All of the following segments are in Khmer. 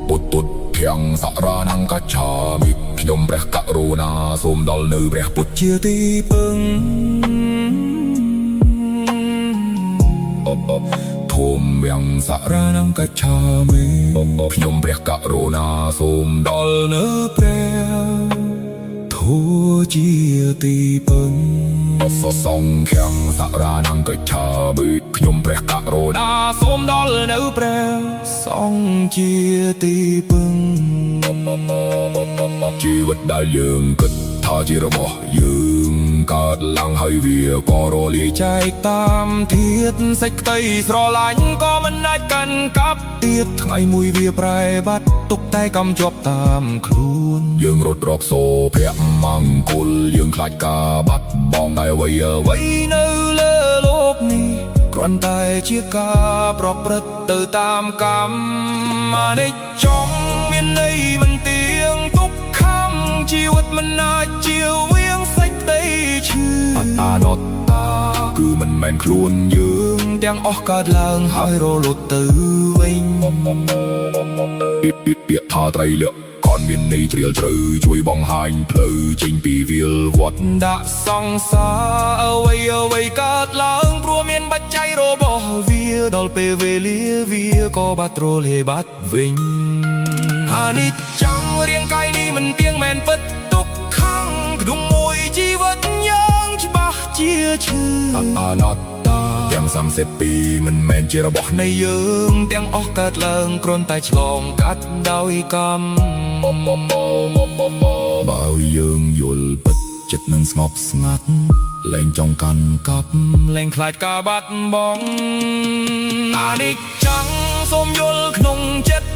ពុទ្ធទាំងសរណង្កច្ឆាមិខ្ញុំព្រះករុណាសូមដល់នៅព្រះពុទ្ធជាទីពឹងធម្មយ៉ាងសរណង្កច្ឆាមិខ្ញុំព្រះករុណាសូមដល់នៅព្រះធម៌ជាទីពឹងសង្ឃាំងសរណង្កច្ឆាមិខ្ញុំព្រះករុណាសូមដល់នៅព្រះសង្ឃជាទីពឹងជីវិតដែលយើងគិតថាជារបស់យើងកើតឡើងហើយវាក៏រលាយចែកតាមធាតុសេចក្តីស្រឡាញ់ក៏មិនអាចកាន់កាប់ទៀតថ្ងៃមួយវាប្រែបាត់ទុកតែកំជាប់តាមខ្លួនយើងរត់រកសូភៈមង្គលយើងខ្លាចការបាត់បង់តែអ្វីនៅលើលោកនេះគ្រាន់តែជាការប្រព្រឹត្តទៅតាមកម្មអនិច្ចំមានន័យមិនទៀងទុក្ខំជីវិតមិនអាចជៀសវាងសេចក្តីឈឺអត្តានត្តាគឺមិនមែនខ្លួនយើងទាំងអស់កើតឡើងហើយរលត់ទៅវិញពាក្យថាត្រៃលក្ខក៏មានន័យជ្រាលជ្រៅជួយបង្ហាញផ្លូវចេញពីវាលវត្តដាក់សង្សារអ្វីកើតឡើងព្រោះមានបច្ច័យរបស់វាដល់ពេលវេលាវាក៏បាត់រលាយបាត់វិញអនិច្ចំរាងកាយនេះមិនទៀងមែនពិតទុក្ខំក្នុងមួយជីវិតយ៉ាងច្បាស់ជាឈឺអនត្តាទាំង32មិនមែនជារបស់នៃយើងទាំងអស់កើតឡើងគ្រាន់តែឆ្លងកាត់ដោយកម្មបើយើងយល់ពិតចិត្តនឹងស្ងប់ស្ងាត់លែងចង់កាន់កាប់លែងខ្លាចការបាត់បង់អនិច្ចំសូមយល់ក្នុងចិត្ត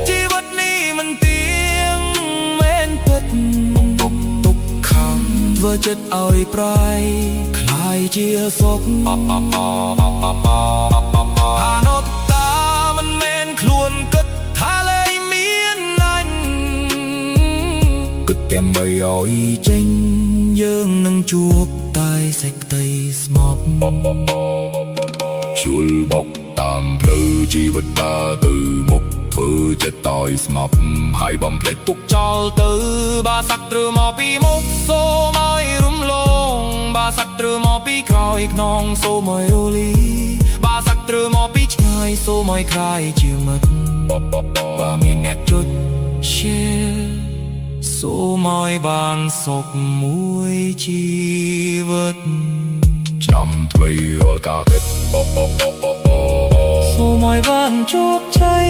ជីវិតនេះមិនទៀងមែនពិតទុក្ខំធ្វើចិត្តឲ្យប្រៃខ្លាយជាសុខអនត្តាមិនមែនខ្លួនគិតថាលែងមានណាញ់គិតតែមិនឲ្យចេញយើងនឹងជួបតែសេចក្តីស្មោកជួលបកតាមផ្លូវជីវិតដើរទៅមុខធ្វើចិត្តឲ្យស្ងប់ហើយបំភ្លេចទុកចោលទៅបាសត្វឬមកពីមុខសូមឲ្យរំលងបាសត្វឬមកពីក្រោយខ្នងសូមឲ្យរលីបាសត្វឬមកពីឆ្ងាយសូមឲ្យខ្លាយជាមិត្តបើមានអ្នកជួយ share សូមឲ្យបានសុខមួយជីវិតចាំថ្មីរកការគិតសូមឲ្យបានជោគជ័យ